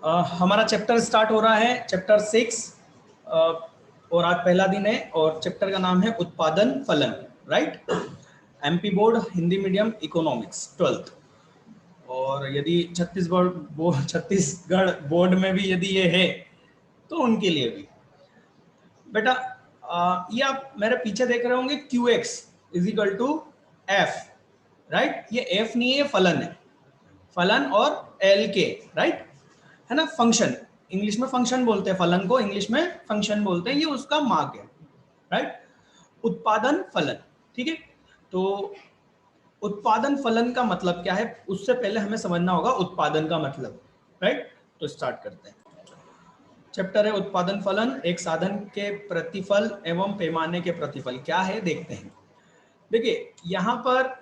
हमारा chapter start हो रहा है, चैप्टर 6, और आज पहला दिन है और चैप्टर का नाम है उत्पादन फलन। Right, MP board Hindi medium economics 12th। और यदि छत्तीसगढ़ बोर्ड में भी यदि ये है तो उनके लिए भी बेटा ये आप मेरे पीछे देख रहे होंगे QX is equal to F। Right, ये F नहीं है, ये फलन है, फलन और LK। राइट है ना, फंक्शन इंग्लिश में फंक्शन बोलते हैं, फलन को इंग्लिश में फंक्शन बोलते हैं, ये उसका मार्क है। राइट, उत्पादन फलन। ठीक है, तो उत्पादन फलन का मतलब क्या है, उससे पहले हमें समझना होगा उत्पादन का मतलब। राइट, तो स्टार्ट करते हैं। चैप्टर है उत्पादन फलन, एक साधन के प्रतिफल एवं पैमाने के प्रतिफल क्या है देखते हैं। देखिए यहाँ पर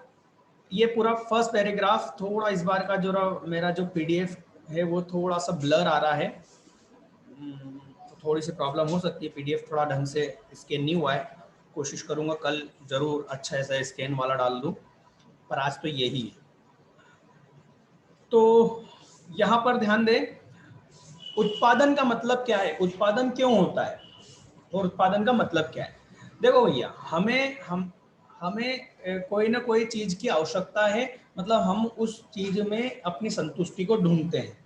ये पूरा फर्स्ट पैराग्राफ थोड़ा इस बार का जो मेरा जो PDF है वो थोड़ा सा ब्लर आ रहा है, तो थोड़ी सी प्रॉब्लम हो सकती है, PDF थोड़ा ढंग से स्कैन नहीं हुआ है। कोशिश करूंगा कल जरूर अच्छा ऐसा स्कैन वाला डाल दूं, पर आज तो यही है। तो यहाँ पर ध्यान दें, उत्पादन का मतलब क्या है, उत्पादन क्यों होता है और उत्पादन का मतलब क्या है। देखो भैया, हमें कोई ना कोई चीज की आवश्यकता है, मतलब हम उस चीज में अपनी संतुष्टि को ढूंढते हैं।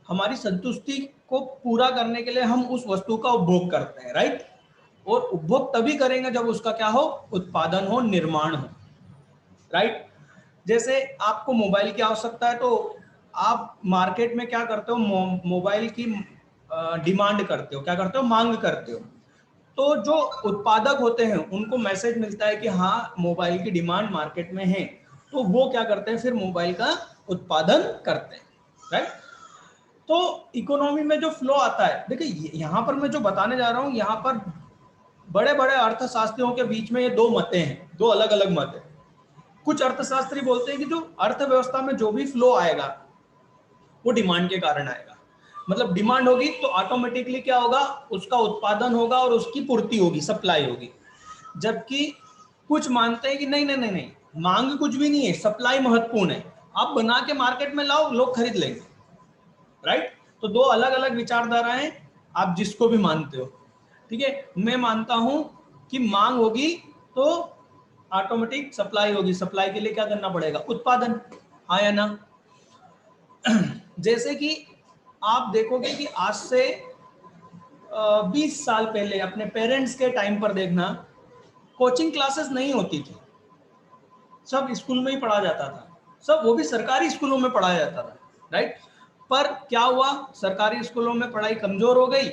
हमारी संतुष्टि को पूरा करने के लिए हम उस वस्तु का उपभोग करते हैं। राइट, और उपभोग तभी करेंगे जब उसका क्या हो, उत्पादन हो, निर्माण हो। राइट, जैसे आपको मोबाइल की आवश्यकता है तो आप मार्केट में क्या करते हो, मोबाइल की डिमांड करते हो, क्या करते हो, मांग करते हो। तो जो उत्पादक होते हैं उनको मैसेज मिलता है कि हाँ मोबाइल की डिमांड मार्केट में है, तो वो क्या करते हैं, फिर मोबाइल का उत्पादन करते हैं। राइट, तो इकोनॉमी में जो फ्लो आता है, देखिए यहाँ पर मैं जो बताने जा रहा हूँ, यहाँ पर बड़े बड़े अर्थशास्त्रियों के बीच में ये दो मतें हैं, दो अलग अलग मत है। कुछ अर्थशास्त्री बोलते हैं कि जो अर्थव्यवस्था में जो भी फ्लो आएगा वो डिमांड के कारण आएगा, मतलब डिमांड होगी तो ऑटोमेटिकली क्या होगा, उसका उत्पादन होगा और उसकी पूर्ति होगी, सप्लाई होगी। जबकि कुछ मानते हैं कि नहीं नहीं नहीं नहीं, मांग कुछ भी नहीं है, सप्लाई महत्वपूर्ण है, आप बना के मार्केट में लाओ, लोग खरीद लेंगे। राइट, तो दो अलग अलग विचारधाराएं, आप जिसको भी मानते हो। ठीक है, मैं मानता हूं कि मांग होगी तो ऑटोमेटिक सप्लाई होगी, सप्लाई के लिए क्या करना पड़ेगा, उत्पादन। हाँ या ना। जैसे कि आप देखोगे कि आज से 20 साल पहले अपने पेरेंट्स के टाइम पर देखना, कोचिंग क्लासेस नहीं होती थी, सब स्कूल में ही पढ़ा जाता था, सब वो भी सरकारी स्कूलों में पढ़ाया जाता था। राइट, पर क्या हुआ, सरकारी स्कूलों में पढ़ाई कमजोर हो गई,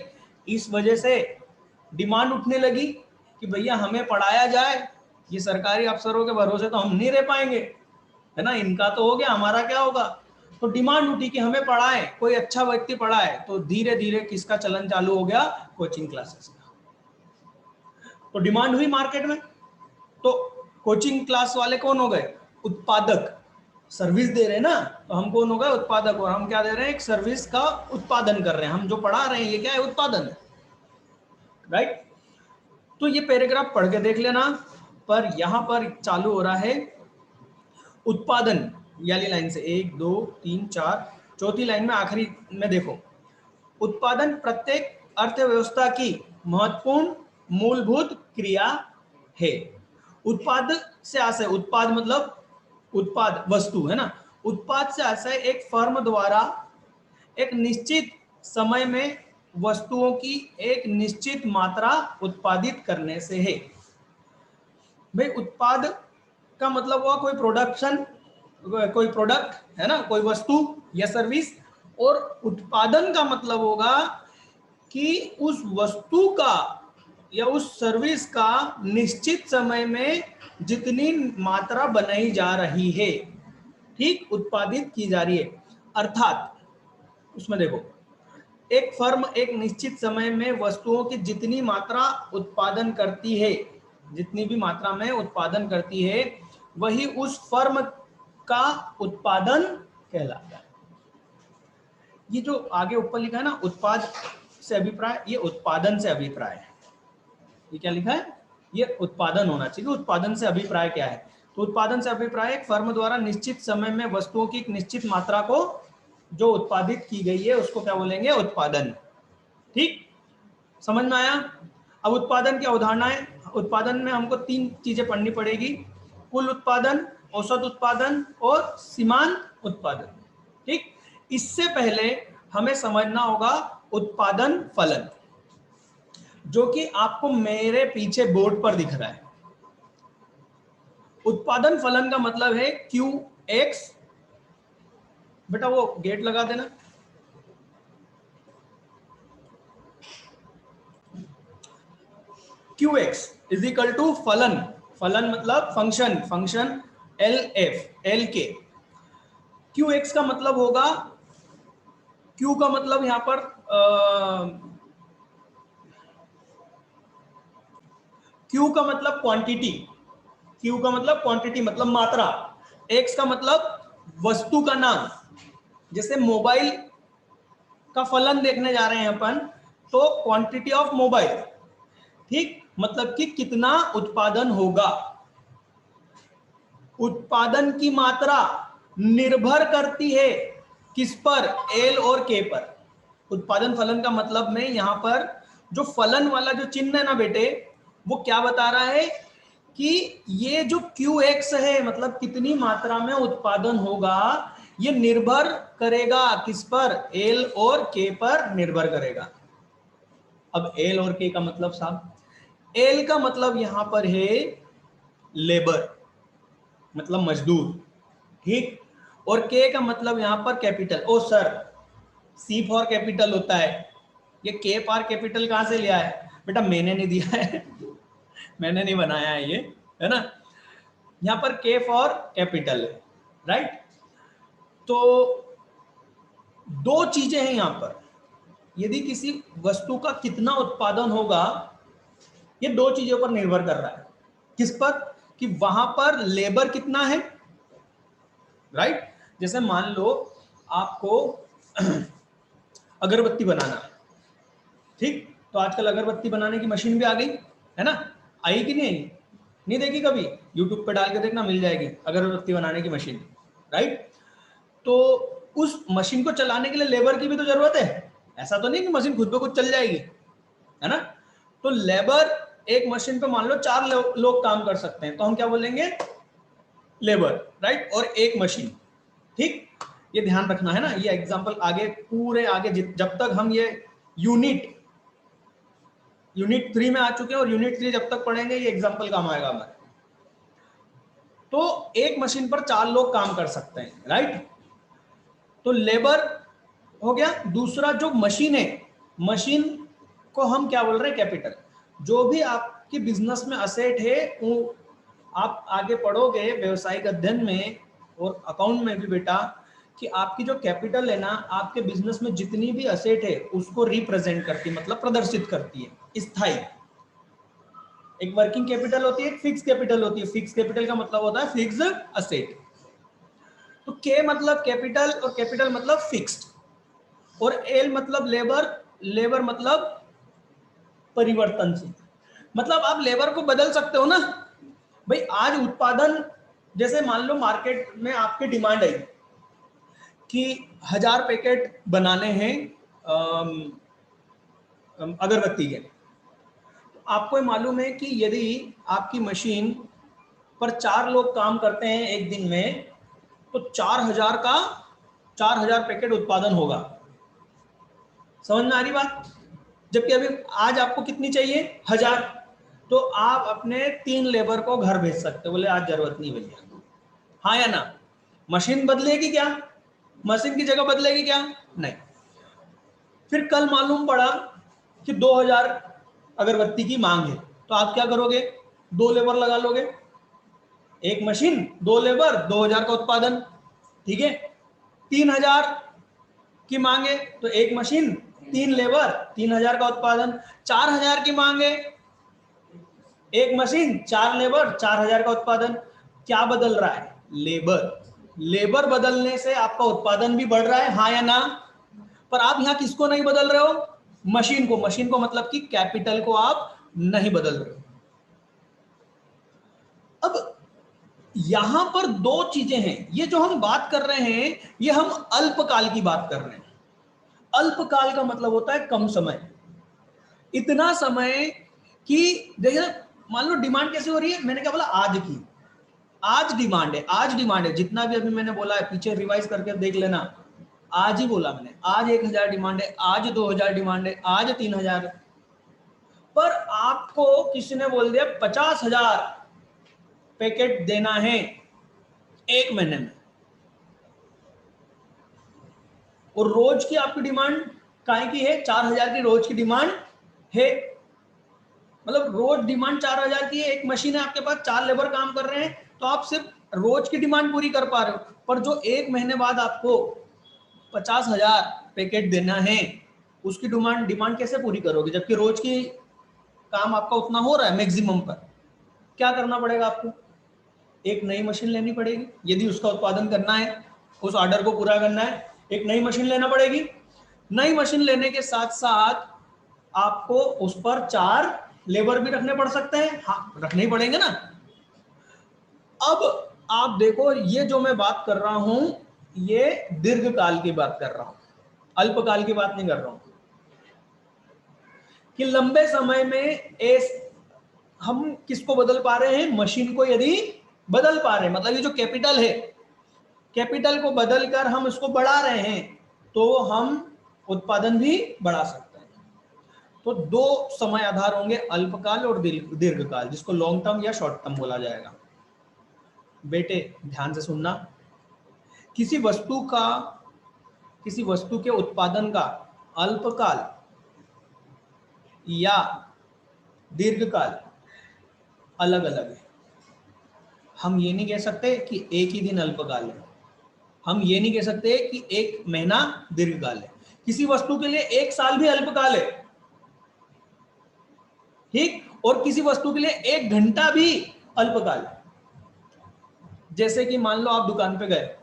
इस वजह से डिमांड उठने लगी कि भैया हमें पढ़ाया जाए, ये सरकारी अफसरों के भरोसे तो हम नहीं रह पाएंगे, है ना, इनका तो हो गया, हमारा क्या होगा। तो डिमांड उठी कि हमें पढ़ाए, कोई अच्छा व्यक्ति पढ़ाए, तो धीरे धीरे किसका चलन चालू हो गया, कोचिंग क्लासेस का। तो डिमांड हुई मार्केट में, तो कोचिंग क्लास वाले कौन हो गए, उत्पादक, सर्विस दे रहे हैं ना, तो हम कौन हो गए, उत्पादक। और हम क्या दे रहे हैं, एक सर्विस का उत्पादन कर रहे हैं, हम जो पढ़ा रहे हैं ये क्या है, उत्पादन है। राइट, तो ये पैराग्राफ पढ़ के देख लेना, पर यहां पर चालू हो रहा है उत्पादन वाली लाइन से, 1 2 3 4, चौथी लाइन में आखिरी में देखो, उत्पादन प्रत्येक अर्थव्यवस्था की महत्वपूर्ण मूलभूत क्रिया है। उत्पाद से आशय, उत्पाद मतलब उत्पाद वस्तु है ना, उत्पाद से आशय एक फर्म द्वारा एक निश्चित समय में वस्तुओं की एक निश्चित मात्रा उत्पादित करने से है। भाई उत्पाद का मतलब हुआ कोई प्रोडक्शन, कोई प्रोडक्ट है ना, कोई वस्तु या सर्विस, और उत्पादन का मतलब होगा कि उस वस्तु का या उस सर्विस का निश्चित समय में जितनी मात्रा बनाई जा रही है, ठीक, उत्पादित की जा रही है। अर्थात उसमें देखो, एक फर्म एक निश्चित समय में वस्तुओं की जितनी मात्रा उत्पादन करती है, जितनी भी मात्रा में उत्पादन करती है, वही उस फर्म का उत्पादन कहलाता है। ये जो आगे ऊपर लिखा है ना, उत्पाद से अभिप्राय, ये उत्पादन से अभिप्राय है। ये क्या लिखा है, ये उत्पादन होना चाहिए, उत्पादन से अभिप्राय क्या है, तो उत्पादन से अभिप्राय एक फर्म द्वारा निश्चित समय में वस्तुओं की एक निश्चित मात्रा को जो उत्पादित की गई है उसको क्या बोलेंगे? उत्पादन। ठीक, समझ में आया? अब उत्पादन की अवधारणाएं, उत्पादन में हमको 3 चीजें पढ़नी पड़ेगी, कुल उत्पादन, औसत उत्पादन और सीमांत उत्पादन। ठीक, इससे पहले हमें समझना होगा उत्पादन फलन, जो कि आपको मेरे पीछे बोर्ड पर दिख रहा है। उत्पादन फलन का मतलब है QX, बेटा वो गेट लगा देना। QX इज इक्वल टू फलन, फलन मतलब फंक्शन, फंक्शन LK। QX का मतलब होगा, Q का मतलब यहां पर Q का मतलब क्वांटिटी, Q का मतलब क्वांटिटी मतलब मात्रा, X का मतलब वस्तु का नाम। जैसे मोबाइल का फलन देखने जा रहे हैं अपन, तो क्वांटिटी ऑफ मोबाइल, ठीक, मतलब कि कितना उत्पादन होगा। उत्पादन की मात्रा निर्भर करती है किस पर? L और K पर। उत्पादन फलन का मतलब में यहां पर जो फलन वाला जो चिन्ह है ना बेटे, वो क्या बता रहा है कि ये जो QX है, मतलब कितनी मात्रा में उत्पादन होगा, ये निर्भर करेगा किस पर? L और K पर निर्भर करेगा। अब L और K का मतलब साहब, L का मतलब यहां पर है लेबर, मतलब मजदूर, ठीक, और K का मतलब यहां पर capital. Oh sir, C for capital होता है, ये K फॉर कैपिटल कहां से लिया है? बेटा मैंने नहीं दिया है मैंने नहीं बनाया है ये, है ना। यहां पर K फॉर कैपिटल है, राइट। तो दो चीजें हैं यहां पर, यदि किसी वस्तु का कितना उत्पादन होगा, ये दो चीजों पर निर्भर कर रहा है। किस पर? कि वहां पर लेबर कितना है, राइट। जैसे मान लो आपको अगरबत्ती बनाना है, ठीक, तो आजकल अगरबत्ती बनाने की मशीन भी आ गई है ना, आई कि नहीं आई? नहीं देखी कभी? यूट्यूब पे डाल के देखना, मिल जाएगी अगरबत्ती बनाने की मशीन, राइट। तो उस मशीन को चलाने के लिए लेबर की भी तो जरूरत है, ऐसा तो नहीं कि मशीन खुद ब खुद चल जाएगी, है ना। तो लेबर, एक मशीन पे मान लो 4 लोग काम कर सकते हैं, तो हम क्या बोलेंगे? लेबर, राइट, और एक मशीन, ठीक। ये ध्यान रखना है ना, ये एग्जांपल आगे पूरे आगे जब तक हम ये यूनिट 3 में आ चुके हैं, और यूनिट 3 जब तक पढ़ेंगे ये एग्जांपल काम आएगा हमारे। तो एक मशीन पर 4 लोग काम कर सकते हैं, राइट। तो लेबर हो गया। दूसरा जो मशीन है, मशीन को हम क्या बोल रहे हैं? कैपिटल। जो भी आपकी बिजनेस में असेट है, वो आप आगे पढ़ोगे व्यवसायिक अध्ययन में और अकाउंट में भी बेटा, कि आपकी जो कैपिटल है ना, आपके बिजनेस में जितनी भी असेट है उसको रिप्रेजेंट करती है, मतलब प्रदर्शित करती है, स्थायी। एक वर्किंग कैपिटल होती है, एक फिक्स कैपिटल होती है। फिक्स कैपिटल का मतलब होता है फिक्स असेट। तो के मतलब कैपिटल, और कैपिटल मतलब फिक्स्ड, और एल मतलब लेबर, लेबर मतलब परिवर्तनशील। मतलब आप लेबर को बदल सकते हो ना भाई। आज उत्पादन, जैसे मान लो मार्केट में आपकी डिमांड है कि 1000 पैकेट बनाने हैं अगरबत्ती के। तो आपको मालूम है कि यदि आपकी मशीन पर 4 लोग काम करते हैं एक दिन में, तो 4000 पैकेट उत्पादन होगा। समझ में आ रही बात? जबकि अभी आज आपको कितनी चाहिए? 1000। तो आप अपने 3 लेबर को घर भेज सकते हो, बोले आज जरूरत नहीं भैया, हाँ या ना। मशीन बदलेगी क्या? मशीन की जगह बदलेगी क्या? नहीं। फिर कल मालूम पड़ा कि 2000 अगरबत्ती की मांग है, तो आप क्या करोगे? 2 लेबर लगा लोगे, एक मशीन 2 लेबर, 2000 का उत्पादन, ठीक है। 3000 की मांगे तो एक मशीन 3 लेबर, 3000 का उत्पादन। 4000 की मांगे, एक मशीन 4 लेबर, 4000 का उत्पादन। क्या बदल रहा है? लेबर। लेबर बदलने से आपका उत्पादन भी बढ़ रहा है, हाँ या ना। पर आप यहां किसको नहीं बदल रहे हो? मशीन को। मशीन को मतलब कि कैपिटल को आप नहीं बदल रहे हो। अब यहां पर दो चीजें हैं, ये जो हम बात कर रहे हैं ये हम अल्पकाल की बात कर रहे हैं। अल्पकाल का मतलब होता है कम समय, इतना समय कि देखिए मान लो डिमांड कैसे हो रही है, मैंने क्या बोला, आज की, आज डिमांड है, आज डिमांड है, जितना भी अभी मैंने बोला है पीछे रिवाइज करके देख लेना, आज ही बोला मैंने, आज 1000 डिमांड है, आज 2000 डिमांड है, आज 3000 है। पर आपको किसी ने बोल दिया 50,000 पैकेट देना है एक महीने में, और रोज की आपकी डिमांड काय की है, 4000 की रोज की डिमांड है, मतलब रोज डिमांड 4000 की है, एक मशीन है आपके पास, 4 लेबर काम कर रहे हैं, तो आप सिर्फ रोज की डिमांड पूरी कर पा रहे हो, पर जो एक महीने बाद आपको 50,000 पैकेट देना है, उसकी डिमांड कैसे पूरी करोगे, जबकि रोज की काम आपका उतना हो रहा है मैक्सिमम पर। क्या करना पड़ेगा आपको, एक नई मशीन लेनी पड़ेगी, यदि उसका उत्पादन करना है, उस ऑर्डर को पूरा करना है, एक नई मशीन लेना पड़ेगी। नई मशीन लेने के साथ साथ आपको उस पर 4 लेबर भी रखने पड़ सकते हैं, हाँ रखने ही पड़ेंगे ना। अब आप देखो, ये जो मैं बात कर रहा हूं ये दीर्घकाल की बात कर रहा हूं, अल्पकाल की बात नहीं कर रहा हूं, कि लंबे समय में हम किसको बदल पा रहे हैं, मशीन को यदि बदल पा रहे हैं, मतलब ये जो कैपिटल है, कैपिटल को बदलकर हम इसको बढ़ा रहे हैं, तो हम उत्पादन भी बढ़ा सकते हैं। तो दो समय आधार होंगे, अल्पकाल और दीर्घकाल, जिसको लॉन्ग टर्म या शॉर्ट टर्म बोला जाएगा। बेटे ध्यान से सुनना, किसी वस्तु के उत्पादन का अल्पकाल या दीर्घकाल अलग अलग है। हम ये नहीं कह सकते कि एक ही दिन अल्पकाल है, हम ये नहीं कह सकते कि एक महीना दीर्घकाल है, किसी वस्तु के लिए एक साल भी अल्पकाल है, ठीक, और किसी वस्तु के लिए एक घंटा भी अल्पकाल है। जैसे कि मान लो आप दुकान पे गए,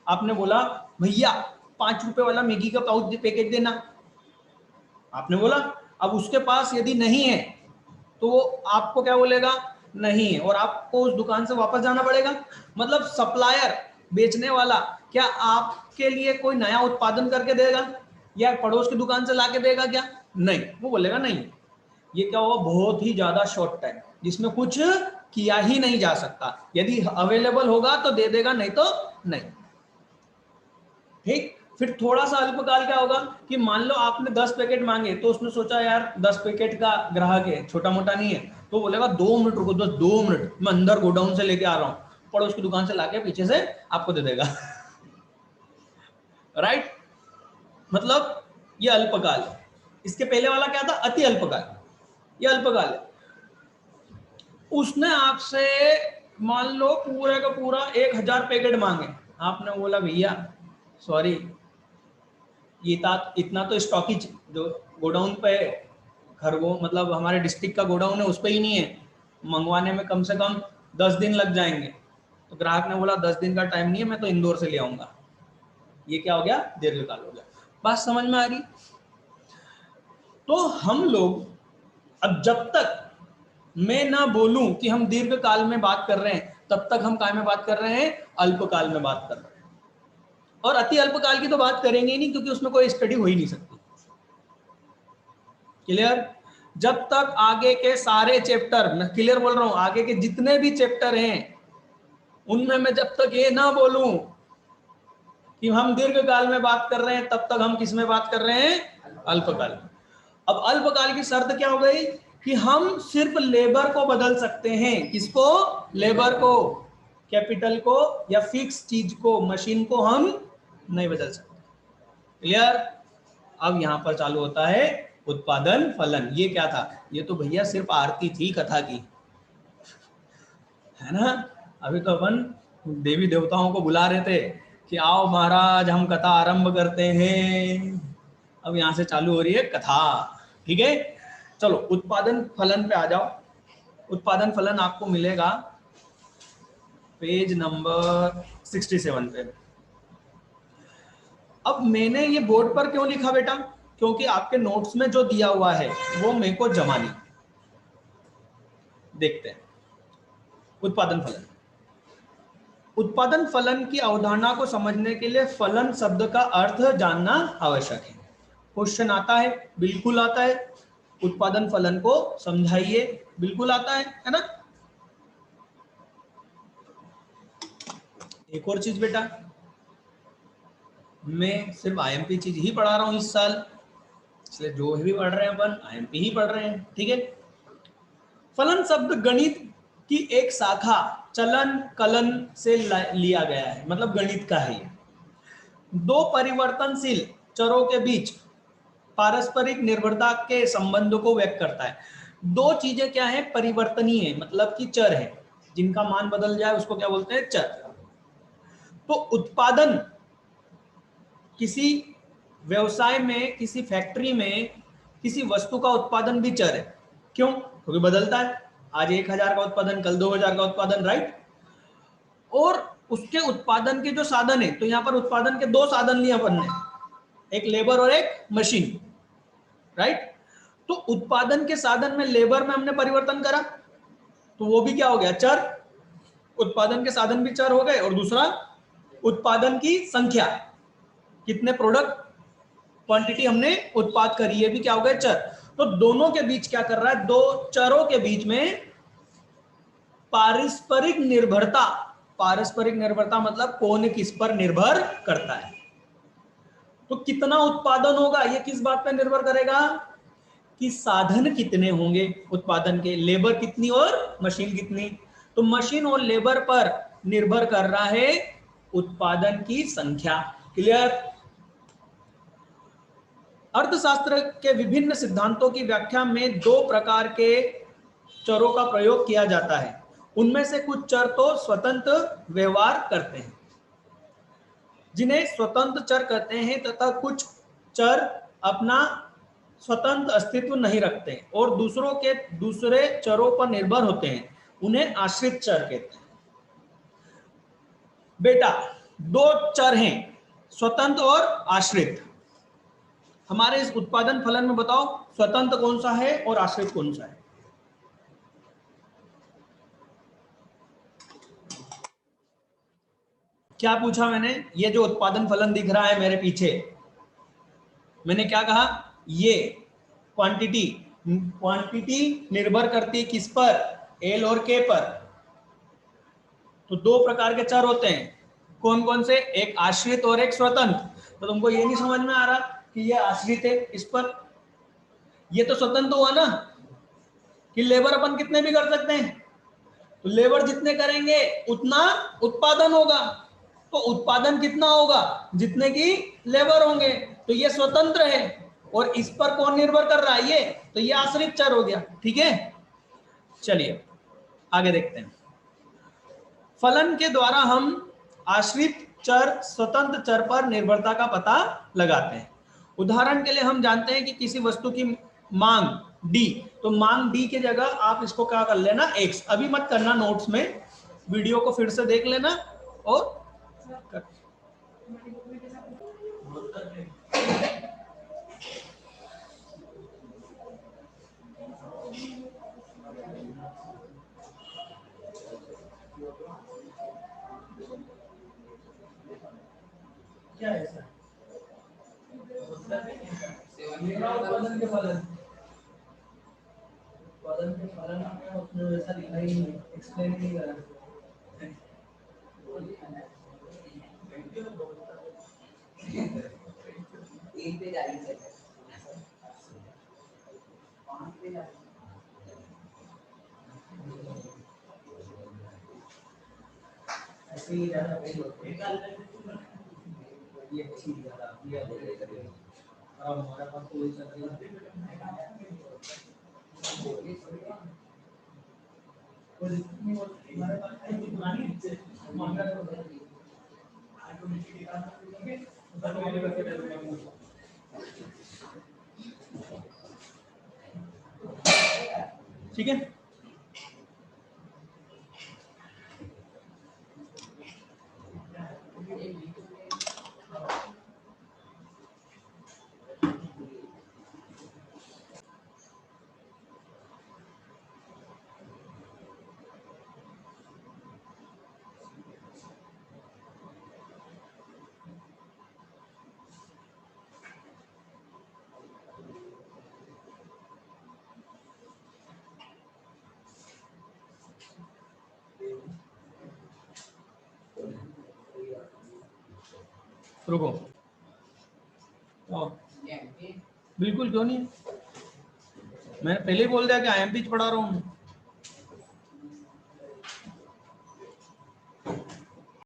आपने बोला भैया 5 रुपए वाला मैगी का पाउच पैकेट देना, आपने बोला, अब उसके पास यदि नहीं है तो वो आपको क्या बोलेगा, नहीं है, और आपको उस दुकान से वापस जाना पड़ेगा। मतलब सप्लायर, बेचने वाला, क्या आपके लिए कोई नया उत्पादन करके देगा या पड़ोस की दुकान से लाके देगा क्या, नहीं, वो बोलेगा नहीं, ये क्या होगा, बहुत ही ज्यादा शॉर्ट टाइम जिसमें कुछ किया ही नहीं जा सकता, यदि अवेलेबल होगा तो दे देगा, नहीं तो नहीं, ठीक। फिर थोड़ा सा अल्पकाल क्या होगा कि मान लो आपने 10 पैकेट मांगे, तो उसने सोचा यार 10 पैकेट का ग्राहक है, छोटा मोटा नहीं है, तो बोलेगा 2 मिनट रुको, 2 मिनट मैं अंदर गोडाउन से लेके आ रहा हूं, पड़ोस की दुकान से लाके पीछे से आपको दे देगा। राइट, मतलब ये अल्पकाल है। इसके पहले वाला क्या था, अति अल्पकाल, ये अल्पकाल है। उसने आपसे मान लो पूरे का पूरा 1000 पैकेट मांगे, आपने बोला भैया सॉरी, ये इतना तो स्टॉकेज जो गोडाउन पे घर, वो मतलब हमारे डिस्ट्रिक्ट का गोडाउन है उस पर ही नहीं है, मंगवाने में कम से कम 10 दिन लग जाएंगे। तो ग्राहक ने बोला 10 दिन का टाइम नहीं है, मैं तो इंदौर से ले आऊंगा। ये क्या हो गया, दीर्घकाल हो गया। बात समझ में आ रही। तो हम लोग, अब जब तक मैं ना बोलूं कि हम दीर्घकाल में बात कर रहे हैं, तब तक हम काय में बात कर रहे हैं, अल्पकाल में बात कर रहे हैं। और अति अल्पकाल की तो बात करेंगे ही नहीं, क्योंकि उसमें कोई स्टडी हो ही नहीं सकती। क्लियर, जब तक आगे के सारे चैप्टर, मैं क्लियर बोल रहा हूं, आगे के जितने भी चैप्टर हैं उनमें मैं जब तक ये ना बोलूं कि हम दीर्घकाल में बात कर रहे हैं, तब तक हम किस में बात कर रहे हैं, अल्पकाल। अब अल्पकाल की शर्त क्या हो गई कि हम सिर्फ लेबर को बदल सकते हैं, किसको, लेबर को, कैपिटल को या फिक्स चीज को, मशीन को हम नहीं बदल सकते। क्लियर। अब यहां पर चालू होता है उत्पादन फलन। ये क्या था, ये तो भैया सिर्फ आरती थी कथा की, है ना। अभी तो अपन देवी देवताओं को बुला रहे थे कि आओ महाराज हम कथा आरंभ करते हैं। अब यहां से चालू हो रही है कथा, ठीक है। चलो उत्पादन फलन पे आ जाओ। उत्पादन फलन आपको मिलेगा पेज नंबर 67 पे। अब मैंने ये बोर्ड पर क्यों लिखा बेटा, क्योंकि आपके नोट्स में जो दिया हुआ है वो मेरे को जमा नहीं। देखते हैं उत्पादन फलन। उत्पादन फलन की अवधारणा को समझने के लिए फलन शब्द का अर्थ जानना आवश्यक है। क्वेश्चन आता है, बिल्कुल आता है। उत्पादन फलन को समझाइए, बिल्कुल आता है ना। एक और चीज बेटा, मैं सिर्फ आईएमपी चीज ही पढ़ा रहा हूं इस साल, इसलिए जो भी पढ़ रहे हैं अपन आईएमपी ही पढ़ रहे हैं, ठीक है। फलन शब्द गणित की एक शाखा चलन कलन से लिया गया है, मतलब गणित का है ये। दो परिवर्तनशील चरों के बीच पारस्परिक निर्भरता के संबंध को व्यक्त करता है। दो चीजें क्या है, परिवर्तनीय है, मतलब कि चर है, जिनका मान बदल जाए उसको क्या बोलते हैं, चर। तो उत्पादन किसी व्यवसाय में, किसी फैक्ट्री में किसी वस्तु का उत्पादन भी चर है। क्यों? क्योंकि बदलता है, आज 1000 का उत्पादन, कल 2000 का उत्पादन, राइट। और उसके उत्पादन के जो साधन है, तो यहां पर उत्पादन के दो साधन लिए अपन ने, एक लेबर और एक मशीन, राइट। तो उत्पादन के साधन में, लेबर में हमने परिवर्तन करा, तो वो भी क्या हो गया, चर। उत्पादन के साधन भी चर हो गए, और दूसरा उत्पादन की संख्या, कितने प्रोडक्ट, क्वांटिटी हमने उत्पाद करी, ये भी क्या हो गए, चर। तो दोनों के बीच क्या कर रहा है, दो चरों के बीच में पारस्परिक निर्भरता। पारस्परिक निर्भरता मतलब कौन किस पर निर्भर करता है। तो कितना उत्पादन होगा, ये किस बात पर निर्भर करेगा, कि साधन कितने होंगे उत्पादन के, लेबर कितनी और मशीन कितनी। तो मशीन और लेबर पर निर्भर कर रहा है उत्पादन की संख्या। क्लियर? अर्थशास्त्र के विभिन्न सिद्धांतों की व्याख्या में दो प्रकार के चरों का प्रयोग किया जाता है। उनमें से कुछ चर तो स्वतंत्र व्यवहार करते हैं, जिन्हें स्वतंत्र चर कहते हैं, तथा कुछ चर अपना स्वतंत्र अस्तित्व नहीं रखते और दूसरों के दूसरे चरों पर निर्भर होते हैं, उन्हें आश्रित चर कहते हैं। बेटा, दो चर हैं, स्वतंत्र और आश्रित। हमारे इस उत्पादन फलन में बताओ, स्वतंत्र कौन सा है और आश्रित कौन सा है? क्या पूछा मैंने? ये जो उत्पादन फलन दिख रहा है मेरे पीछे, मैंने क्या कहा, ये क्वांटिटी, क्वांटिटी निर्भर करती है किस पर, एल और के पर। तो दो प्रकार के चर होते हैं, कौन कौन से, एक आश्रित और एक स्वतंत्र। तो तुमको ये नहीं समझ में आ रहा कि ये आश्रित है इस पर, ये तो स्वतंत्र हुआ ना, कि लेबर अपन कितने भी कर सकते हैं, तो लेबर जितने करेंगे उतना उत्पादन होगा। तो उत्पादन कितना होगा, जितने की लेबर होंगे। तो ये स्वतंत्र है, और इस पर कौन निर्भर कर रहा है, ये, तो ये आश्रित चर हो गया, ठीक है। चलिए आगे देखते हैं। फलन के द्वारा हम आश्रित चर स्वतंत्र चर पर निर्भरता का पता लगाते हैं। उदाहरण के लिए हम जानते हैं कि किसी वस्तु की मांग डी, तो मांग डी की जगह आप इसको क्या कर लेना, एक्स। अभी मत करना नोट्स में, वीडियो को फिर से देख लेना और कर। क्या है सर? उत्पादन के फलन, उत्पादन के फलन में उसने वैसा लिखा ही नहीं, एक्सप्लेन नहीं करा। एक पे जा रही है, पांच पे जा रही है। ऐसे ही ज्यादा पेज होते हैं, ये अच्छी ज्यादा ये करेंगे। अब हमारा पास कोई चल रही है, कोई नहीं होती हमारे पास, पुरानी मांगा तो ठीक है। रुको, तो बिल्कुल क्यों नहीं, मैंने पहले ही बोल दिया कि IMP पढ़ा रहा हूँ मैं।